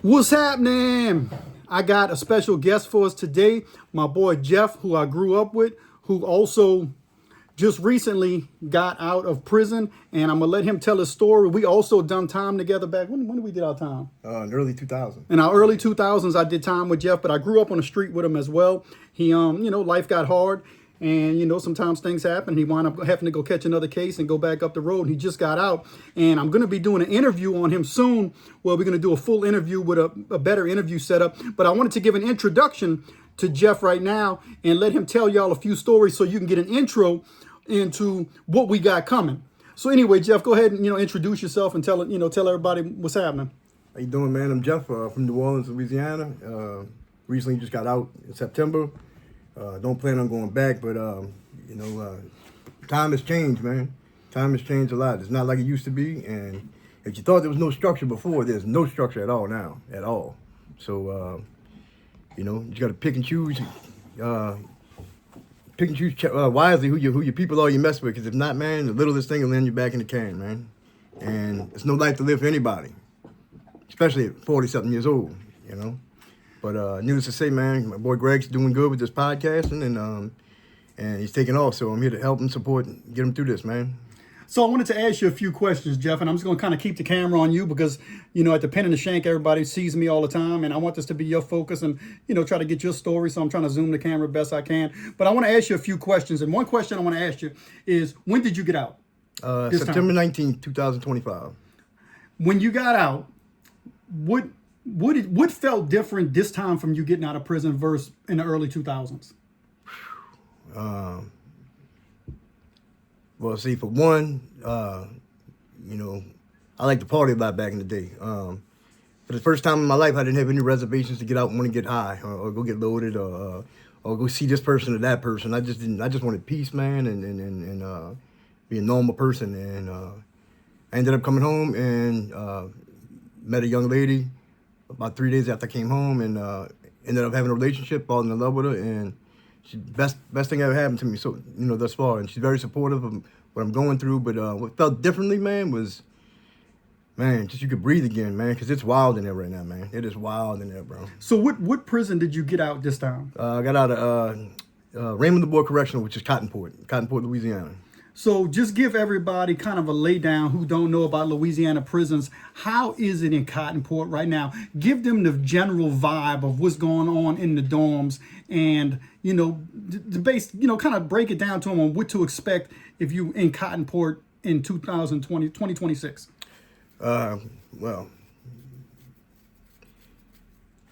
What's happening? I got a special guest for us today. My boy Jeff, who I grew up with, who also just recently got out of prison, and I'm gonna let him tell his story. We also done time together back. When did we did our time? In the early 2000s. In our early 2000s, I did time with Jeff, but I grew up on the street with him as well. He, life got hard, and sometimes things happen. He wound up having to go catch another case and go back up the road. And he just got out, and I'm gonna be doing an interview on him soon. Well, we're gonna do a full interview with a better interview setup. But I wanted to give an introduction to Jeff right now and let him tell y'all a few stories so you can get an intro into what we got coming. So anyway, Jeff, go ahead and introduce yourself and tell everybody what's happening. How you doing, man? I'm Jeff from New Orleans, Louisiana. Recently just got out in September. Don't plan on going back, but time has changed, man. Time has changed a lot. It's not like it used to be, and if you thought there was no structure before, there's no structure at all now, at all. So you got to pick and choose. Pick and choose wisely who your people are you mess with, because if not, man, the littlest thing will land you back in the can, man. And it's no life to live for anybody, especially at 40-something years old, But needless to say, man, my boy Greg's doing good with this podcasting, and he's taking off. So I'm here to help him, support, and get him through this, man. So I wanted to ask you a few questions, Jeff, and I'm just going to kind of keep the camera on you because, at the Pen and the Shank, everybody sees me all the time, and I want this to be your focus and, try to get your story. So I'm trying to zoom the camera best I can. But I want to ask you a few questions. And one question I want to ask you is, when did you get out? September 19th, 2025. When you got out, what felt different this time from you getting out of prison versus in the early 2000s? Well, see, for one, I like to party a lot back in the day. For the first time in my life, I didn't have any reservations to get out and want to get high or go get loaded or go see this person or that person. I just didn't. I just wanted peace, man, and be a normal person. And I ended up coming home and met a young lady about 3 days after I came home, and ended up having a relationship, falling in love with her, and she's best thing ever happened to me, so thus far. And she's very supportive of what I'm going through. But what felt differently, man, was, just you could breathe again, man, because it's wild in there right now, man. It is wild in there, bro. So what prison did you get out this time? I got out of Raymond the Board Correctional, which is Cottonport, Louisiana. So just give everybody kind of a laydown who don't know about Louisiana prisons. How is it in Cottonport right now? Give them the general vibe of what's going on in the dorms, and the base, kind of break it down to them on what to expect if you in Cottonport in 2026. Well,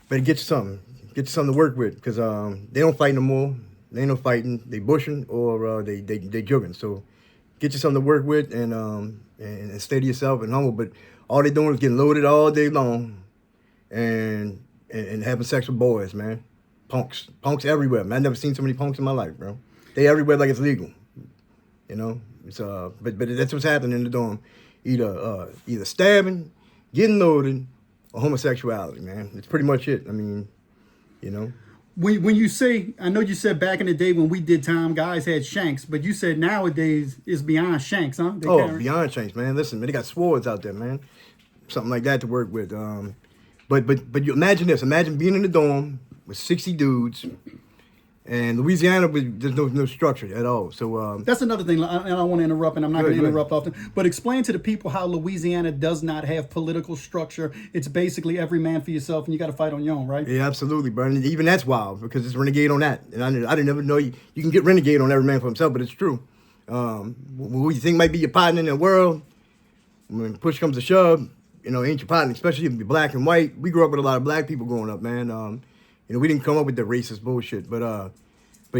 better get you something to work with, because they don't fight no more. They ain't no fighting. They bushing or they jugging. So get you something to work with and stay to yourself and humble. But all they doing is getting loaded all day long and having sex with boys, man. Punks everywhere, man. I've never seen so many punks in my life, bro. They everywhere like it's legal, It's but that's what's happening in the dorm. Either stabbing, getting loaded, or homosexuality, man. It's pretty much it. I mean, When you say, I know you said back in the day when we did time, guys had shanks, but you said nowadays it's beyond shanks, huh? Beyond shanks, man. Listen, man, they got swords out there, man. Something like that to work with. But you imagine this. Imagine being in the dorm with 60 dudes, and Louisiana, there's no structure at all. So that's another thing. I don't want to interrupt, and I'm not going to interrupt often. But explain to the people how Louisiana does not have political structure. It's basically every man for yourself, and you got to fight on your own, right? Yeah, absolutely, bro. And even that's wild because it's renegade on that. And I didn't ever know you can get renegade on every man for himself, but it's true. Who you think might be your partner in the world, when push comes to shove, ain't your partner, especially if you're black and white. We grew up with a lot of black people growing up, man. We didn't come up with the racist bullshit, but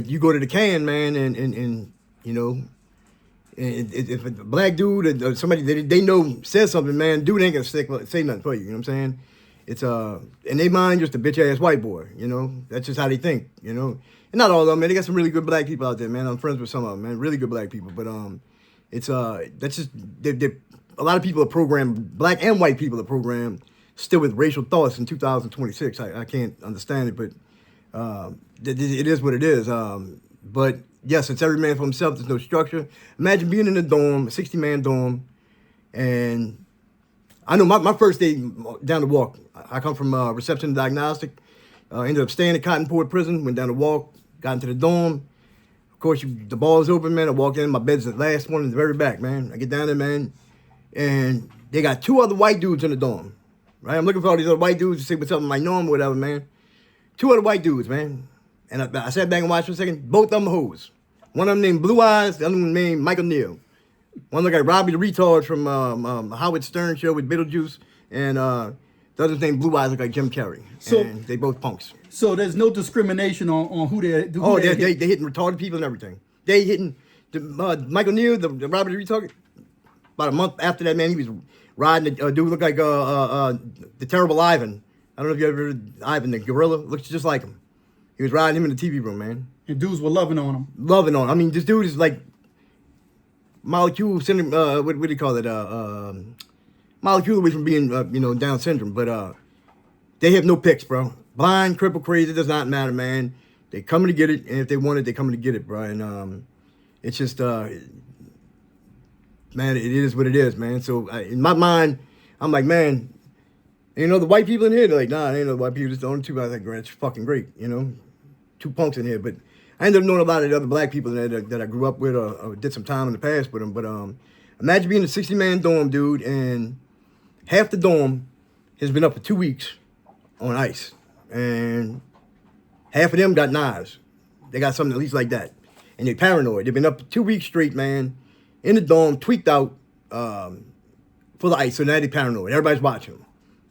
you go to the can, man, and if a black dude or somebody that they know says something, man, dude ain't gonna say nothing for you. You know what I'm saying? It's in their mind just a bitch ass white boy. That's just how they think. And not all of them, man. They got some really good black people out there, man. I'm friends with some of them, man. Really good black people, but it's that's just a lot of people are programmed. Black and white people are programmed still with racial thoughts in 2026. I can't understand it, but it is what it is. But yes, it's every man for himself. There's no structure. Imagine being in a dorm, a 60-man dorm, and I know my first day down the walk, I come from reception and diagnostic. Ended up staying at Cottonport prison. Went down the walk, got into the dorm. Of course, the ball's open, man. I walk in, my bed's the last one in the very back, man. I get down there, man, and they got 2 other white dudes in the dorm, right? I'm looking for all these other white dudes to say what's up with my norm or whatever, man. 2 other white dudes, man. And I sat back and watched for a second. Both of them hoes. One of them named Blue Eyes, the other one named Michael Neal. One looked like Robbie the Retard from Howard Stern show with Beetlejuice, and the other's named Blue Eyes look like Jim Carrey. So and they both punks. So there's no discrimination on who they. They hitting retarded people and everything. They hitting Michael Neal, the Robbie the Retard. About a month after that, man, he was riding a dude looked like the terrible Ivan. I don't know if you ever heard of Ivan the gorilla. Looks just like him. He was riding him in the TV room, man. And dudes were loving on him. Loving on him. I mean, this dude is like molecule syndrome. What do you call it? Molecule away from being Down syndrome. But they have no picks, bro. Blind, crippled, crazy, it does not matter, man. They coming to get it, and if they want it, they coming to get it, bro. And it's just, man, it is what it is, man. So in my mind, I'm like, man, the white people in here, they're like, nah, ain't no white people. Just the only 2. I was like, it's fucking great, 2 punks in here. But I ended up knowing a lot of the other black people in there that I grew up with or did some time in the past with them. But imagine being a 60-man dorm, dude, and half the dorm has been up for 2 weeks on ice. And half of them got knives. They got something at least like that. And they're paranoid. They've been up 2 weeks straight, man, in the dorm, tweaked out for the ice. So now they're paranoid. Everybody's watching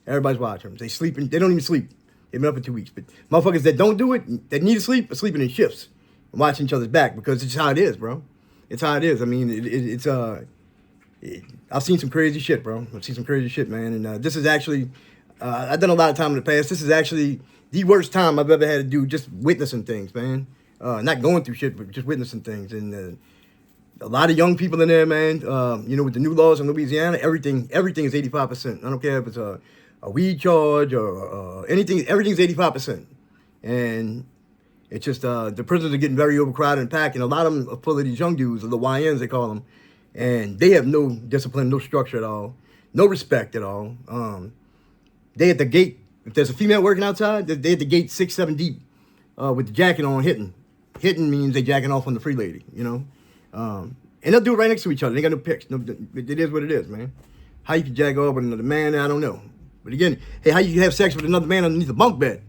them. They sleeping. They don't even sleep. They've been up for 2 weeks. But motherfuckers that don't do it, that need to sleep, are sleeping in shifts and watching each other's back because it's how it is, bro. It's how it is. I mean, I've seen some crazy shit, bro. I've seen some crazy shit, man. And this is actually, I've done a lot of time in the past. This is actually the worst time I've ever had to do just witnessing things, man. Not going through shit, but just witnessing things. And a lot of young people in there, man. With the new laws in Louisiana, everything is 85%. I don't care if it's a weed charge or anything. Everything's 85%. And it's just the prisons are getting very overcrowded and packed, and a lot of them are full of these young dudes, or the YNs they call them, and they have no discipline, no structure at all, no respect at all. They at the gate. If there's a female working outside, they at the gate 6, 7 deep with the jacket on, hitting. Hitting means they jacking off on the free lady, And they'll do it right next to each other. They got no picks. No, it is what it is, man. How you can jack off with another man, I don't know. But again, hey, how you can have sex with another man underneath a bunk bed?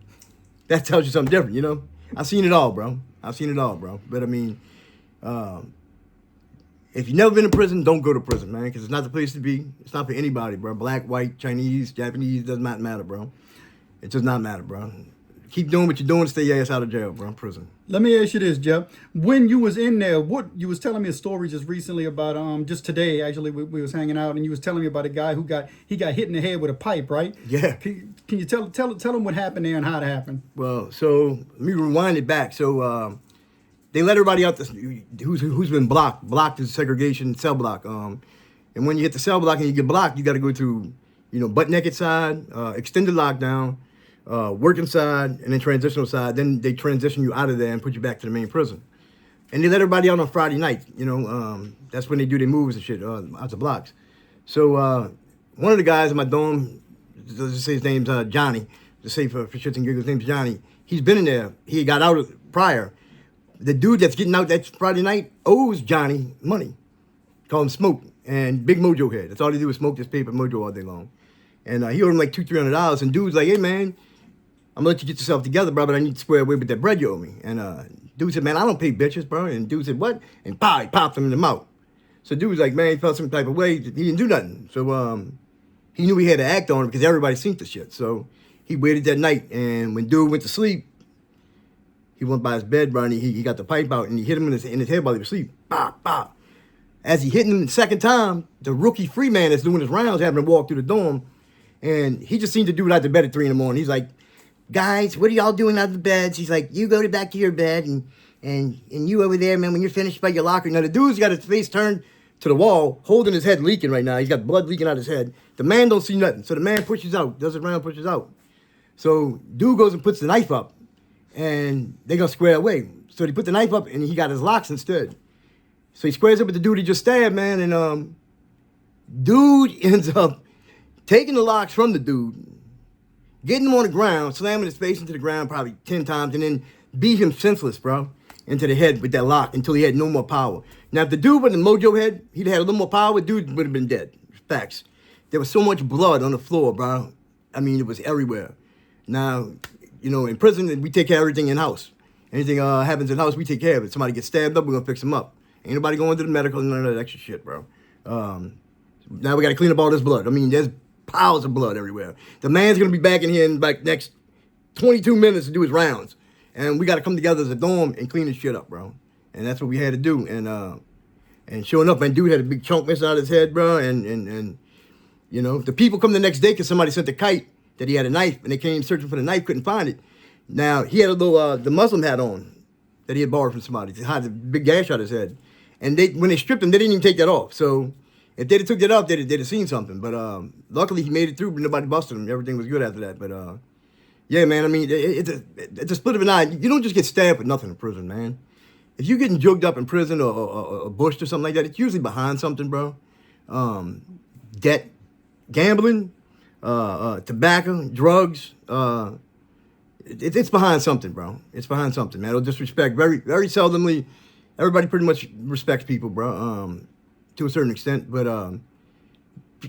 That tells you something different, I've seen it all, bro. But I mean, if you've never been in prison, don't go to prison, man, because it's not the place to be. It's not for anybody, bro. Black, white, Chinese, Japanese, does not matter, bro. It does not matter, bro. Keep doing what you're doing. Stay your ass out of jail, bro. Prison. Let me ask you this, Jeff. When you was in there, what you was telling me a story just recently about just today actually we was hanging out and you was telling me about a guy who got hit in the head with a pipe, right? Yeah. Can you tell them what happened there and how it happened? Well, so let me rewind it back. So they let everybody out who's been blocked. Blocked is segregation cell block. And when you hit the cell block and you get blocked, you got to go through butt naked side, extended lockdown, working side, and then transitional side. Then they transition you out of there and put you back to the main prison. And they let everybody out on Friday night. That's when they do their moves and shit out the blocks. So one of the guys in my dorm, let's say his name's Johnny. Let's say for shits and giggles, his name's Johnny. He's been in there. He got out prior. The dude that's getting out that Friday night owes Johnny money. Call him Smoke and Big Mojo Head. That's all he do is smoke this paper Mojo all day long. And he owed him like $200-300. And dude's like, hey man, I'm gonna let you get yourself together, bro, but I need to square away with that bread you owe me. And dude said, man, I don't pay bitches, bro. And dude said, what? And pow, he popped him in the mouth. So dude was like, man, he felt some type of way. He didn't do nothing. So he knew he had to act on it because everybody seen the shit. So he waited that night. And when dude went to sleep, he went by his bed, bro, and he got the pipe out and he hit him in his head while he was asleep. Bop, bop. As he hit him the second time, the rookie free man that's doing his rounds happened to walk through the dorm. And he just seen the dude out the bed at 3 a.m. He's like, guys, what are y'all doing out of the beds? He's like, you go back to your bed and you over there, man, when you're finished by your locker. Now the dude's got his face turned to the wall, holding his head leaking right now. He's got blood leaking out his head. The man don't see nothing. So the man pushes out, does his round, pushes out. So dude goes and puts the knife up and they gonna square away. So he put the knife up and he got his locks instead. So he squares up with the dude he just stabbed, man, and dude ends up taking the locks from the dude, getting him on the ground, slamming his face into the ground probably 10 times, and then beat him senseless, bro, into the head with that lock until he had no more power. Now, if the dude with the mojo head, he'd had a little more power, dude would have been dead. Facts. There was so much blood on the floor, bro. I mean, it was everywhere. Now, you know, in prison, we take care of everything in-house. Anything happens in-house, we take care of it. Somebody gets stabbed up, we're going to fix them up. Ain't nobody going to the medical and none of that extra shit, bro. Now we got to clean up all this blood. I mean, there's piles of blood everywhere. The man's going to be back in here in like next 22 minutes to do his rounds. And we got to come together as a dorm and clean this shit up, bro. And that's what we had to do. And sure enough, man, dude had a big chunk missing out of his head, bro. And you know, the people come the next day because somebody sent a kite that he had a knife, and they came searching for the knife, couldn't find it. Now, he had a little, the Muslim hat on that he had borrowed from somebody to hide the big gash out his head. And when they stripped him, they didn't even take that off. So if they'd have took that off, they'd have seen something. But luckily, he made it through, but nobody busted him. Everything was good after that. But yeah, man, I mean, it's a split of an eye. You don't just get stabbed for nothing in prison, man. If you're getting jugged up in prison or bushed or something like that, it's usually behind something, bro. Debt, gambling, tobacco, drugs. It's behind something, bro. It's behind something, man. It'll disrespect. Very, very seldomly, everybody pretty much respects people, bro, to a certain extent. But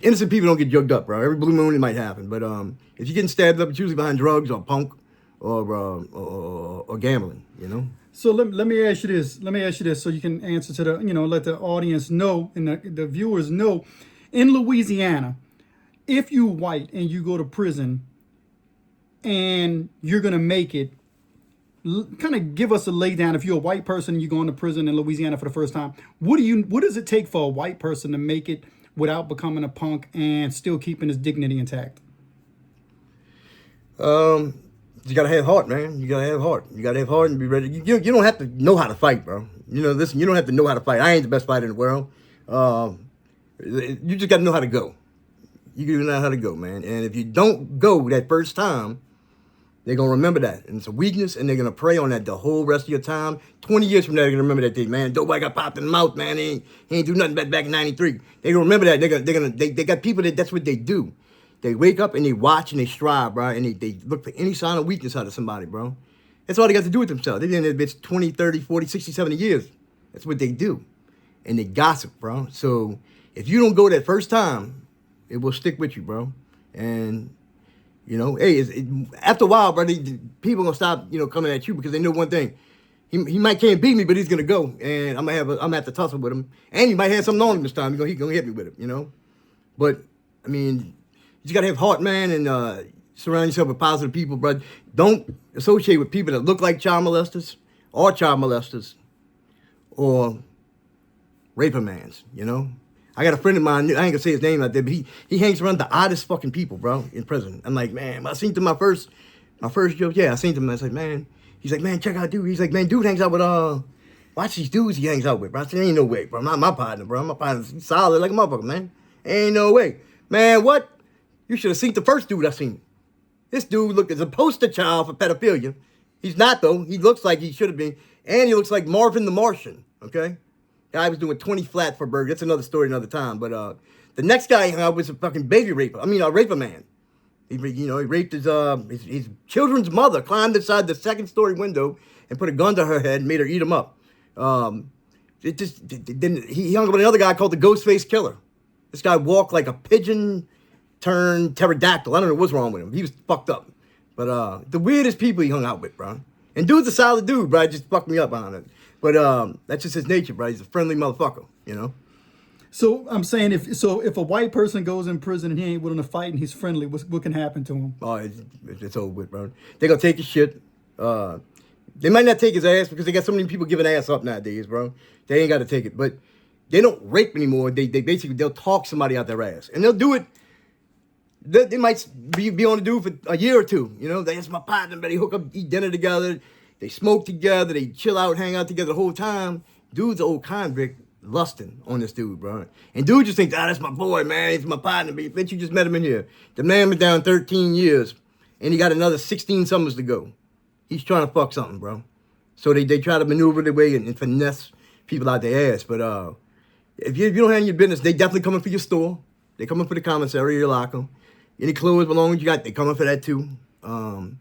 innocent people don't get jugged up, bro. Every blue moon it might happen. But if you're getting stabbed up, it's usually behind drugs or punk or gambling, you know? So let me ask you this. Let me ask you this so you can answer to the, you know, let the audience know and the viewers know. In Louisiana, if you white and you go to prison and you're going to make it, kind of give us a laydown. If you're a white person and you're going to prison in Louisiana for the first time, what does it take for a white person to make it without becoming a punk and still keeping his dignity intact? You gotta have heart, man. You gotta have heart. You gotta have heart and be ready. You don't have to know how to fight, bro. You know, listen, you don't have to know how to fight. I ain't the best fighter in the world. You just gotta know how to go. You gotta know how to go, man. And if you don't go that first time, they're gonna remember that. And it's a weakness, and they're gonna prey on that the whole rest of your time. 20 years from now, they're gonna remember that thing, man. Nobody got popped in the mouth, man. He ain't do nothing back in 93. They're gonna remember that. They got people that's what they do. They wake up and they watch and they strive, bro, and they look for any sign of weakness out of somebody, bro. That's all they got to do with themselves. They've been in that bitch 20, 30, 40, 60, 70 years. That's what they do. And they gossip, bro. So if you don't go that first time, it will stick with you, bro. And, you know, hey, after a while, bro, people going to stop, you know, coming at you because they know one thing. He might can't beat me, but he's going to go. And I'm going to have to tussle with him. And he might have something on him this time. He's going to hit me with it, you know. But, I mean, you got to have heart, man, and surround yourself with positive people, bro. Don't associate with people that look like child molesters or raper mans, you know? I got a friend of mine, I ain't gonna say his name out there, but he hangs around the oddest fucking people, bro, in prison. I'm like, man, I seen him my first joke. Yeah, I seen him. I was like, man, he's like, man, check out dude. He's like, man, dude hangs out with, watch these dudes he hangs out with, bro. I said, ain't no way, bro. I'm not my partner, bro. My partner's solid like a motherfucker, man. Ain't no way. Man, what? You should have seen the first dude I seen. This dude looked as a poster child for pedophilia. He's not, though. He looks like he should have been. And he looks like Marvin the Martian, okay? Guy was doing 20 flat for a burger. That's another story another time. But the next guy was a fucking baby raper. I mean, a raper man. He raped his children's mother, climbed inside the second-story window and put a gun to her head and made her eat him up. He hung up with another guy called the Ghostface Killer. This guy walked like a pigeon turned pterodactyl. I don't know what's wrong with him. He was fucked up. But the weirdest people he hung out with, bro. And dude's a solid dude, bro. It just fucked me up on it. But that's just his nature, bro. He's a friendly motherfucker, you know? So I'm saying if a white person goes in prison and he ain't willing to fight and he's friendly, what can happen to him? Oh, it's over with, bro. They're gonna take his shit. They might not take his ass because they got so many people giving ass up nowadays, bro. They ain't got to take it. But they don't rape anymore. They basically, they'll talk somebody out their ass. And they'll do it. They might be on the dude for a year or two. You know, that's my partner, but they hook up, eat dinner together. They smoke together. They chill out, hang out together the whole time. Dude's an old convict lusting on this dude, bro. And dude just thinks, that's my boy, man. He's my partner. But you just met him in here. The man been down 13 years, and he got another 16 summers to go. He's trying to fuck something, bro. So they try to maneuver their way and finesse people out their ass. But if you don't handle your business, they definitely coming for your store. They coming for the commissary, your locker. Any clothes belongings you got, they coming for that too. And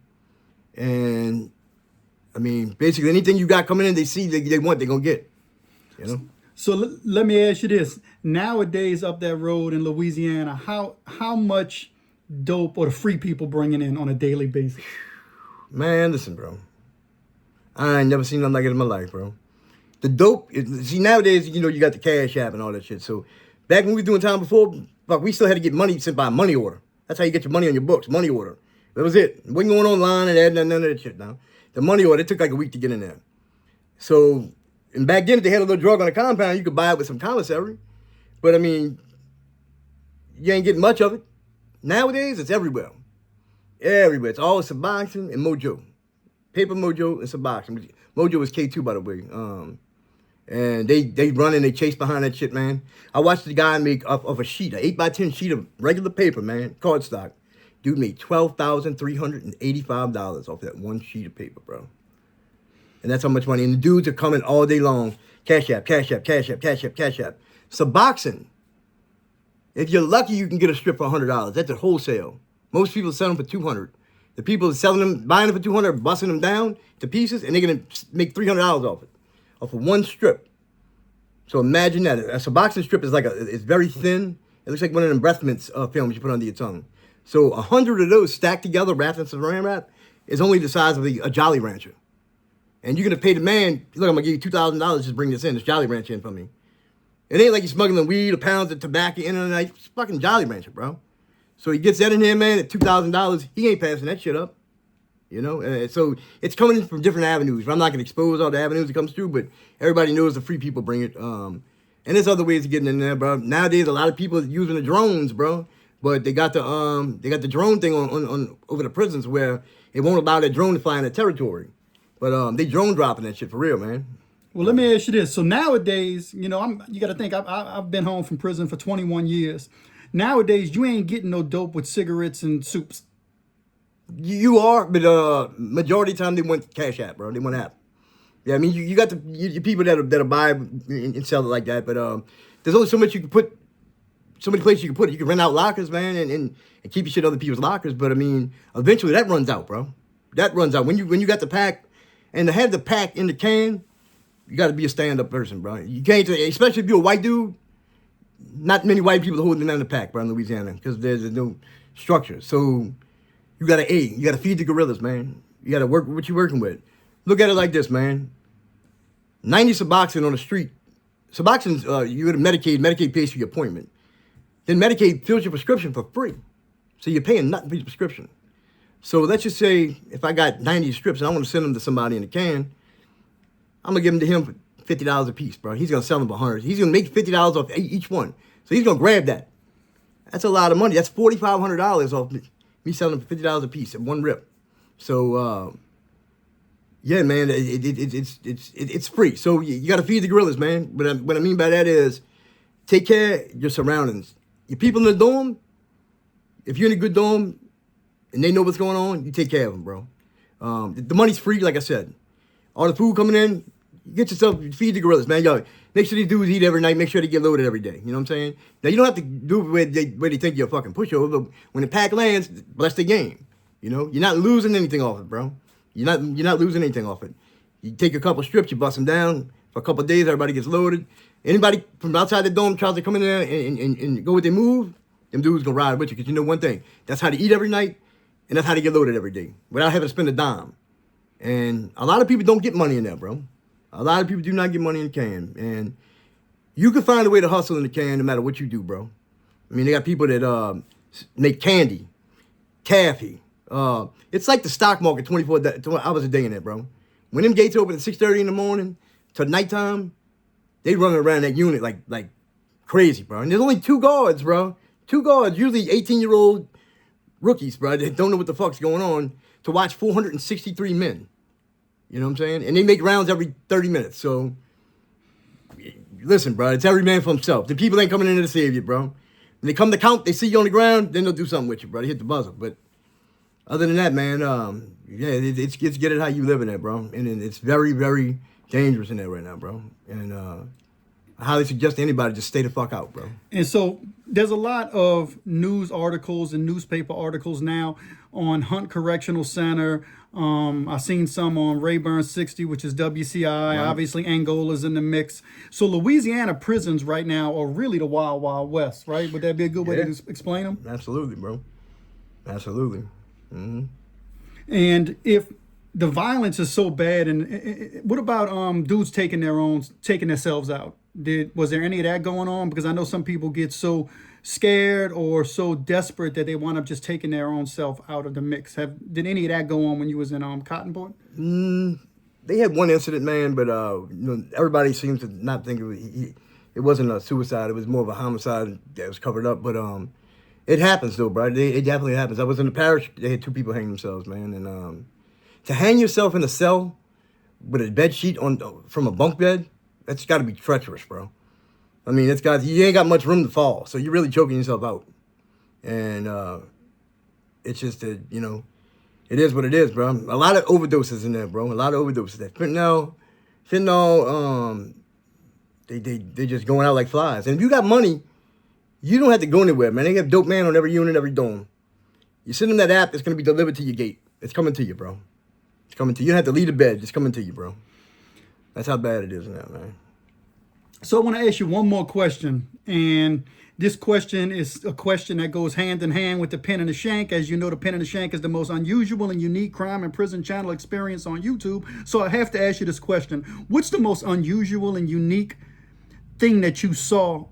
I mean, basically anything you got coming in, they see, they want, they're gonna get. You know. So let me ask you this: nowadays, up that road in Louisiana, how much dope or the free people bringing in on a daily basis? Man, listen, bro. I ain't never seen nothing like it in my life, bro. The dope, see, nowadays, you know, you got the Cash App and all that shit. So back when we were doing time before, fuck, we still had to get money sent by money order. That's how you get your money on your books, money order. That was it. We wasn't going online and adding none of that shit now. The money order, it took like a week to get in there. So, and back then, if they had a little drug on the compound, you could buy it with some commissary. But I mean, you ain't getting much of it. Nowadays, it's everywhere. Everywhere. It's all Suboxone and Mojo. Paper Mojo and Suboxone. Mojo is K2, by the way. And they run and they chase behind that shit, man. I watched the guy make of a sheet, an 8x10 sheet of regular paper, man, cardstock. Dude made $12,385 off that one sheet of paper, bro. And that's how much money. And the dudes are coming all day long. Cash App, Cash App, Cash App, Cash App, Cash App. Suboxone. If you're lucky, you can get a strip for $100. That's at wholesale. Most people sell them for $200. The people selling them, buying them for $200, busting them down to pieces, and they're gonna make $300 off it, off of one strip. So imagine that. A Suboxone strip is it's very thin. It looks like one of them breath mints films you put under your tongue. So 100 of those stacked together, wrapped in saran wrap, is only the size of a Jolly Rancher. And you're gonna pay the man, look, I'm gonna give you $2,000, just bring this in, this Jolly Rancher in for me. It ain't like you're smuggling weed or pounds of tobacco in the night. It's fucking Jolly Rancher, bro. So he gets that in here, man, at $2,000. He ain't passing that shit up, you know? So it's coming in from different avenues. I'm not going to expose all the avenues it comes through, but everybody knows the free people bring it. And there's other ways of getting in there, bro. Nowadays, a lot of people are using the drones, bro. But they got the drone thing on over the prisons where it won't allow that drone to fly in the territory. But they drone dropping that shit for real, man. Well, let me ask you this. So nowadays, you know, you got to think, I've been home from prison for 21 years. Nowadays, you ain't getting no dope with cigarettes and soups. You are, but majority of the time they want Cash App, bro. They want app. Yeah, I mean, you got your people that'll buy and sell it like that, but there's only so much you can put, so many places you can put it. You can rent out lockers, man, and keep your shit in other people's lockers, but I mean, eventually that runs out, bro. That runs out. When you got the pack, and to have the pack in the can, you got to be a stand-up person, bro. You can't, especially if you're a white dude. Not many white people are holding down the pack, bro, in Louisiana, because there's no structure. So you gotta feed the gorillas, man. You gotta work with what you're working with. Look at it like this, man. 90 Suboxone on the street. Suboxone's you go to Medicaid pays for your appointment. Then Medicaid fills your prescription for free. So you're paying nothing for your prescription. So let's just say if I got 90 strips and I want to send them to somebody in a can, I'm gonna give them to him for $50 a piece, bro. He's gonna sell them for $100. He's gonna make $50 off each one. So he's gonna grab that. That's a lot of money. That's $4,500 off me selling them for $50 a piece at one rip. So yeah, man, it's free. So you gotta feed the gorillas, man. But what I mean by that is take care of your surroundings. Your people in the dorm, if you're in a good dorm and they know what's going on, you take care of them, bro. The money's free, like I said. All the food coming in, get yourself, feed the gorillas, man. Yo, make sure these dudes eat every night. Make sure they get loaded every day. You know what I'm saying? Now, you don't have to do it where they think you're a fucking pushover, but when the pack lands, bless the game. You know? You're not losing anything off it, bro. You're not losing anything off it. You take a couple strips, you bust them down. For a couple of days, everybody gets loaded. Anybody from outside the dome tries to come in there and go with their move, them dudes gonna ride with you. Because you know one thing, that's how they eat every night, and that's how they get loaded every day, without having to spend a dime. And a lot of people don't get money in there, bro. A lot of people do not get money in the can. And you can find a way to hustle in the can no matter what you do, bro. I mean, they got people that make candy, taffy. It's like the stock market 24 hours a day in there, bro. When them gates open at 6:30 in the morning to nighttime, they running around that unit like crazy, bro. And there's only 2 guards, bro. 2 guards, usually 18-year-old rookies, bro, that don't know what the fuck's going on, to watch 463 men. You know what I'm saying? And they make rounds every 30 minutes. So, listen, bro, it's every man for himself. The people ain't coming in to save you, bro. When they come to count, they see you on the ground, then they'll do something with you, bro. They hit the buzzer. But other than that, man, yeah, it's get it how you live in there, bro. And it's very, very dangerous in there right now, bro. And I highly suggest to anybody just stay the fuck out, bro. And so there's a lot of news articles and newspaper articles now on Hunt Correctional Center. I've seen some on Rayburn 60, which is WCI. Right. Obviously, Angola's in the mix. So Louisiana prisons right now are really the wild, wild west, right? Would that be a good way Yeah. to explain them? Absolutely, bro. Absolutely. And if the violence is so bad, and what about dudes taking themselves out? Was there any of that going on? Because I know some people get so scared or so desperate that they wind up just taking their own self out of the mix. Did any of that go on when you was in Cottonport? They had one incident, man, but everybody seems to not think it wasn't a suicide. It was more of a homicide that was covered up. But it happens though, bro. It definitely happens. I was in the parish. They had 2 people hang themselves, man, and to hang yourself in a cell with a bed sheet from a bunk bed, that's got to be treacherous, bro. I mean, you ain't got much room to fall, so you're really choking yourself out. And it's just that, it is what it is, bro. A lot of overdoses in there, bro. A lot of overdoses. That fentanyl, they just going out like flies. And if you got money, you don't have to go anywhere, man. They have dope man on every unit, every dome. You send them that app, it's going to be delivered to your gate. It's coming to you, bro. It's coming to you. You don't have to leave the bed. It's coming to you, bro. That's how bad it is now, man. So I want to ask you one more question, and this question is a question that goes hand in hand with the Pen and the Shank. As you know, the Pen and the Shank is the most unusual and unique crime and prison channel experience on YouTube. So I have to ask you this question. What's the most unusual and unique thing that you saw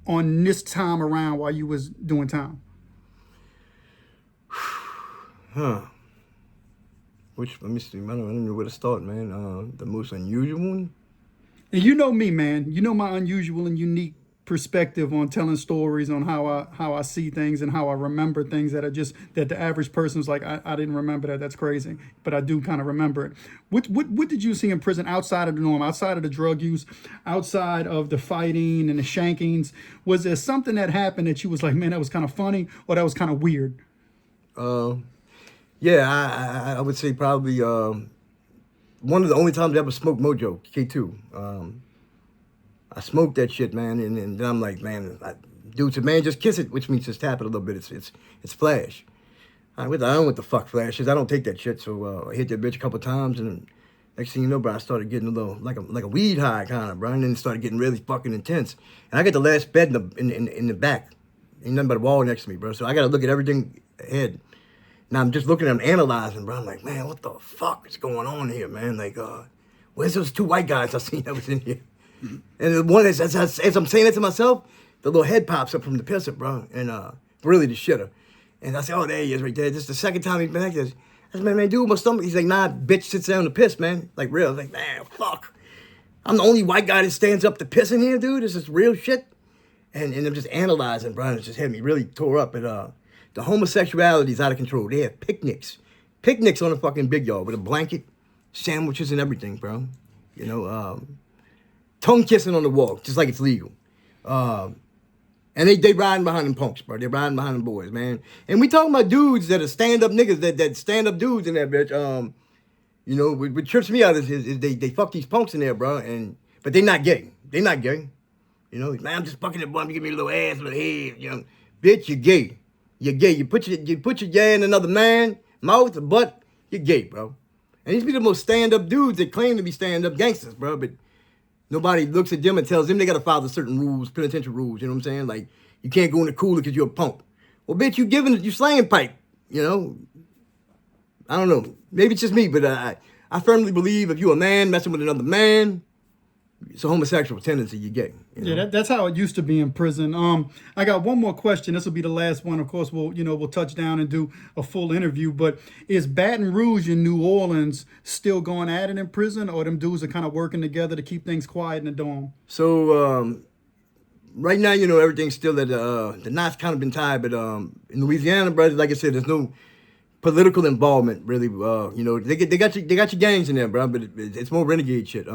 on this time around while you was doing time? Let me see. I don't know where to start, man. The most unusual one? And you know me, man. You know my unusual and unique perspective on telling stories, on how I see things and how I remember things that the average person's like, I didn't remember that. That's crazy. But I do kind of remember it. What did you see in prison outside of the norm, outside of the drug use, outside of the fighting and the shankings? Was there something that happened that you was like, man, that was kind of funny, or that was kind of weird? Yeah, I would say probably one of the only times I ever smoked Mojo, K2. I smoked that shit, man, and then I'm like, man, dude said, man, just kiss it, which means just tap it a little bit. It's flash. I don't know what the fuck flash is. I don't take that shit, so I hit that bitch a couple times, and next thing you know, bro, I started getting a little like a weed high kind of, bro, and then it started getting really fucking intense. And I got the last bed in the back, ain't nothing but a wall next to me, bro. So I got to look at everything ahead. Now I'm just looking at them, analyzing, bro. I'm like, man, what the fuck is going on here, man? Like, where's those 2 white guys I seen that was in here? And the one as I'm saying it to myself, the little head pops up from the pisser, bro, and really the shitter. And I say, oh, there he is right there. This is the second time he's been like this. I said, man, dude, my stomach. He's like, nah, bitch sits down to piss, man. Like, real. I was like, man, fuck. I'm the only white guy that stands up to piss in here, dude. This is real shit. And I'm just analyzing, bro, and it just had me really tore up. And the homosexuality is out of control. They have picnics on the fucking big yard with a blanket, sandwiches and everything, bro. Tongue kissing on the walk, just like it's legal. And they riding behind them punks, bro. They're riding behind them boys, man. And we talking about dudes that are stand-up niggas, that stand-up dudes in that bitch. What trips me out is they fuck these punks in there, bro. But they not gay. They not gay. Man, I'm just fucking that boy. Give me a little ass, a little head. Bitch, you're gay. You're gay. You put your yeah in another man mouth or butt. You're gay, bro. And these be the most stand-up dudes that claim to be stand-up gangsters, bro. But nobody looks at them and tells them they got to follow certain rules, penitentiary rules. You know what I'm saying? Like, you can't go in the cooler because you're a punk. Well, bitch, you slanging pipe. I don't know. Maybe it's just me, but I firmly believe if you're a man messing with another man, it's a homosexual tendency, you're gay. Yeah, that's how it used to be in prison. I got one more question. This will be the last one. Of course, we'll touch down and do a full interview. But is Baton Rouge in New Orleans still going at it in prison, or them dudes are kind of working together to keep things quiet in the dorm? So right now, everything's still at the knot's kind of been tied. But in Louisiana, brother, like I said, there's no political involvement really. They got your gangs in there, bro, but it's more renegade shit.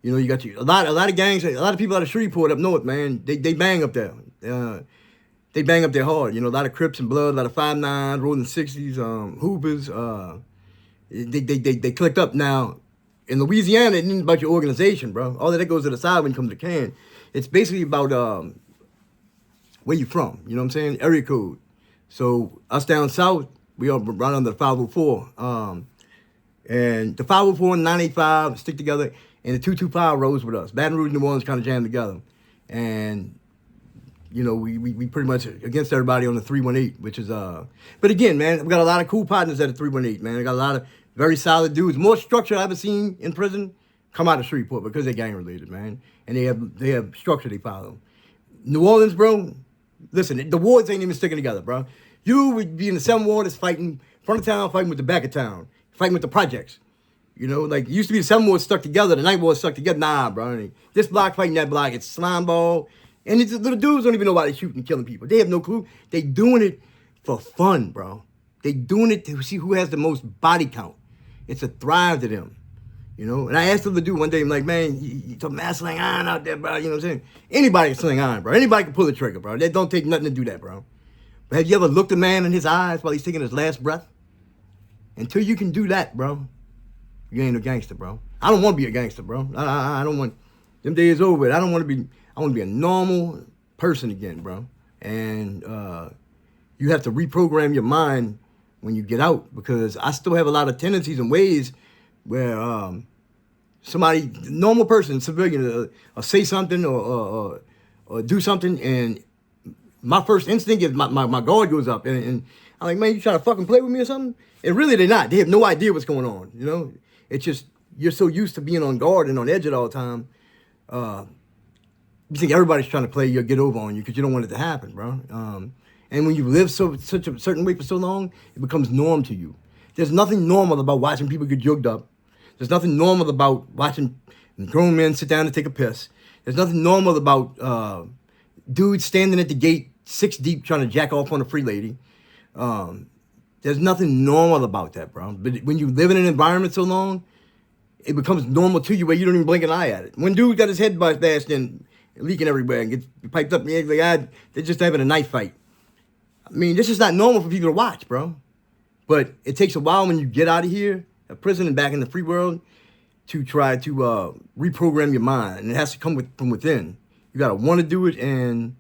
You got a lot of gangs, a lot of people out of Shreveport up north, man. They bang up there. They bang up there hard. A lot of Crips and Blood, a lot of 5'9", rolling 60s, Hoopers. They clicked up. Now, in Louisiana, it ain't about your organization, bro. All of that goes to the side when it comes to can. It's basically about where you from. You know what I'm saying? Area code. So us down south, We all run under the 504. And the 504 and 985 stick together, and the 225 rose with us. Baton Rouge and New Orleans kind of jammed together. And, you know, we pretty much against everybody on the 318, which is, but again, man, we got a lot of cool partners at the 318, man. I got a lot of very solid dudes. More structure I've ever seen in prison come out of Shreveport because they're gang related, man. And they have structure they follow. New Orleans, bro, listen, the wards ain't even sticking together, bro. You would be in the 7th ward that's fighting front of town, fighting with the back of town, fighting with the projects. You know, like, it used to be the 7th ward stuck together, the 9th ward stuck together. Nah, bro. This block fighting that block, it's slime ball. And these little dudes don't even know why they're shooting and killing people. They have no clue. They doing it for fun, bro. They doing it to see who has the most body count. It's a thrive to them. You know, and I asked them to do one day, I'm like, man, you talking about sling iron out there, bro. You know what I'm saying? Anybody can sling iron, bro. Anybody can pull the trigger, bro. That don't take nothing to do that, bro. But have you ever looked a man in his eyes while he's taking his last breath? Until you can do that, bro, you ain't a gangster, bro. I don't want to be a gangster, bro. I don't want, them days over with. I want to be a normal person again, bro. And you have to reprogram your mind when you get out, because I still have a lot of tendencies and ways where somebody, normal person, civilian, say something or do something, and my first instinct is my guard goes up, and I'm like, man, you trying to fucking play with me or something? And really, they're not. They have no idea what's going on, you know? It's just, you're so used to being on guard and on edge at all time. You think everybody's trying to play you or get over on you because you don't want it to happen, bro. And when you live such a certain way for so long, it becomes norm to you. There's nothing normal about watching people get jugged up. There's nothing normal about watching grown men sit down and take a piss. There's nothing normal about dudes standing at the gate 6 deep trying to jack off on a free lady. There's nothing normal about that, bro. But when you live in an environment so long, it becomes normal to you where you don't even blink an eye at it. When dude got his head bashed in, leaking everywhere and gets piped up in the egg, like, they're just having a knife fight. I mean, this is not normal for people to watch, bro. But it takes a while when you get out of here, a prison and back in the free world, to try to reprogram your mind. And it has to come from within. You got to want to do it, and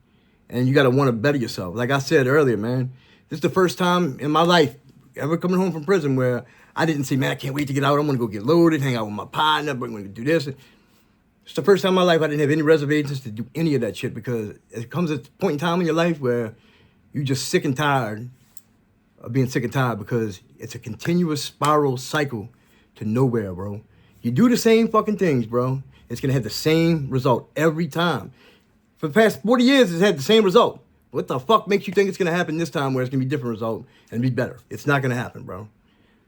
you got to want to better yourself. Like I said earlier, man, this is the first time in my life ever coming home from prison where I didn't say, man, I can't wait to get out. I'm going to go get loaded, hang out with my partner, I'm going to do this. It's the first time in my life I didn't have any reservations to do any of that shit, because it comes at a point in time in your life where you're just sick and tired of being sick and tired, because it's a continuous spiral cycle to nowhere, bro. You do the same fucking things, bro. It's going to have the same result every time. For the past 40 years, it's had the same result. What the fuck makes you think it's going to happen this time where it's going to be a different result and be better? It's not going to happen, bro.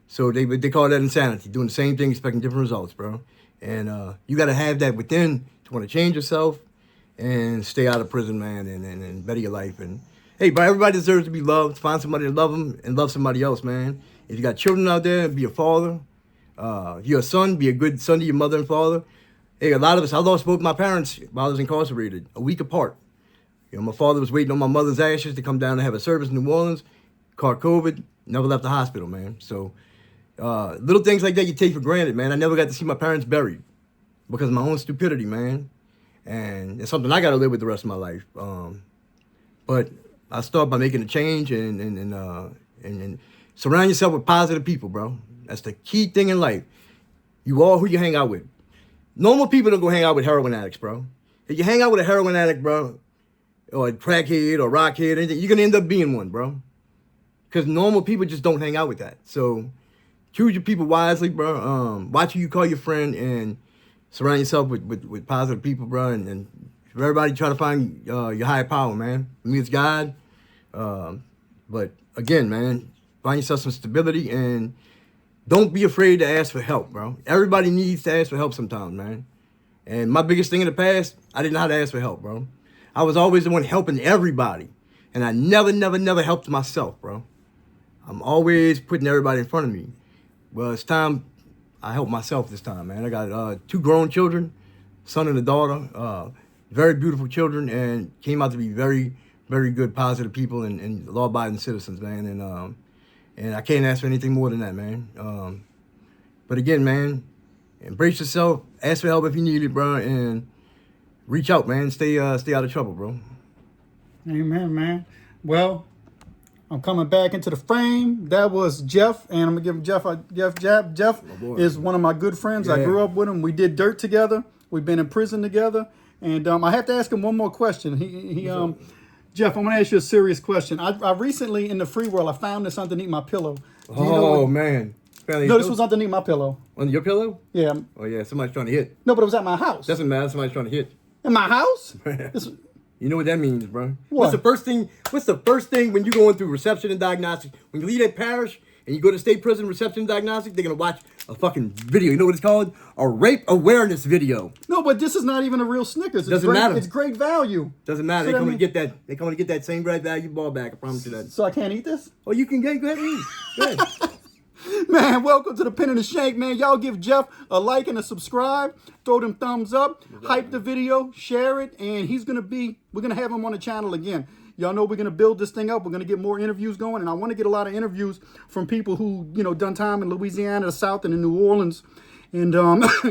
So they call that insanity, doing the same thing, expecting different results, bro. And you got to have that within to want to change yourself and stay out of prison, man, and better your life. And hey, bro, everybody deserves to be loved. Find somebody to love them and love somebody else, man. If you got children out there, be a father. If you're a son, be a good son to your mother and father. Hey, a lot of us, I lost both my parents while I was incarcerated, a week apart. You know, my father was waiting on my mother's ashes to come down and have a service in New Orleans, caught COVID, never left the hospital, man. So little things like that you take for granted, man. I never got to see my parents buried because of my own stupidity, man. And it's something I got to live with the rest of my life. But I start by making a change and surround yourself with positive people, bro. That's the key thing in life. You are who you hang out with. Normal people don't go hang out with heroin addicts, bro. If you hang out with a heroin addict, bro, or a crackhead or rockhead, anything, you're going to end up being one, bro. Because normal people just don't hang out with that. So choose your people wisely, bro. Watch who you call your friend and surround yourself with positive people, bro. And everybody try to find your higher power, man. For me, it's God. But again, man, find yourself some stability and don't be afraid to ask for help, bro. Everybody needs to ask for help sometimes, man. And my biggest thing in the past, I didn't know how to ask for help, bro. I was always the one helping everybody. And I never helped myself, bro. I'm always putting everybody in front of me. Well, it's time I help myself this time, man. I got 2 grown children, son and a daughter, very beautiful children, and came out to be very, very good, positive people and law-abiding citizens, man. And I can't ask for anything more than that, man. But again, man, embrace yourself, ask for help if you need it, bro, and reach out, man. Stay out of trouble, bro. Amen, man. Well, I'm coming back into the frame. That was Jeff, and I'm gonna give Jeff a Jeff is one of my good friends. I grew up with him. We did dirt together. We've been in prison together. And I have to ask him one more question. Jeff, I'm gonna ask you a serious question. I recently in the free world I found this underneath my pillow. Man. No, this was underneath my pillow. On your pillow? Yeah. Oh yeah, somebody's trying to hit. No, but it was at my house. Doesn't matter. Somebody's trying to hit. In my house? You know what that means, bro. What? What's the first thing when you're going through reception and diagnostic? When you leave that parish and you go to state prison reception and diagnostic, they're gonna watch a fucking video. You know what it's called? A rape awareness video. No, but this is not even a real Snickers. Doesn't matter. It's great value. Doesn't matter. So They're coming to get that same right value ball back. I promise you that. So I can't eat this? Oh, you can go ahead and eat. Go ahead. Man, welcome to the Pen and the Shank, man. Y'all give Jeff a like and a subscribe. Throw them thumbs up. Hype the video. Share it. And we're going to have him on the channel again. Y'all know we're going to build this thing up. We're going to get more interviews going. And I want to get a lot of interviews from people who, done time in Louisiana, the South, and in New Orleans. And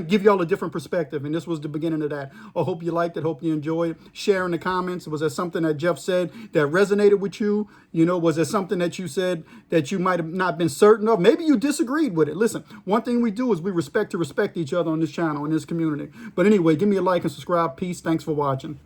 give y'all a different perspective. And this was the beginning of that. I hope you liked it. Hope you enjoyed it. Share in the comments. Was there something that Jeff said that resonated with you? Was there something that you said that you might have not been certain of? Maybe you disagreed with it. Listen, one thing we do is we respect each other on this channel, in this community. But anyway, give me a like and subscribe. Peace. Thanks for watching.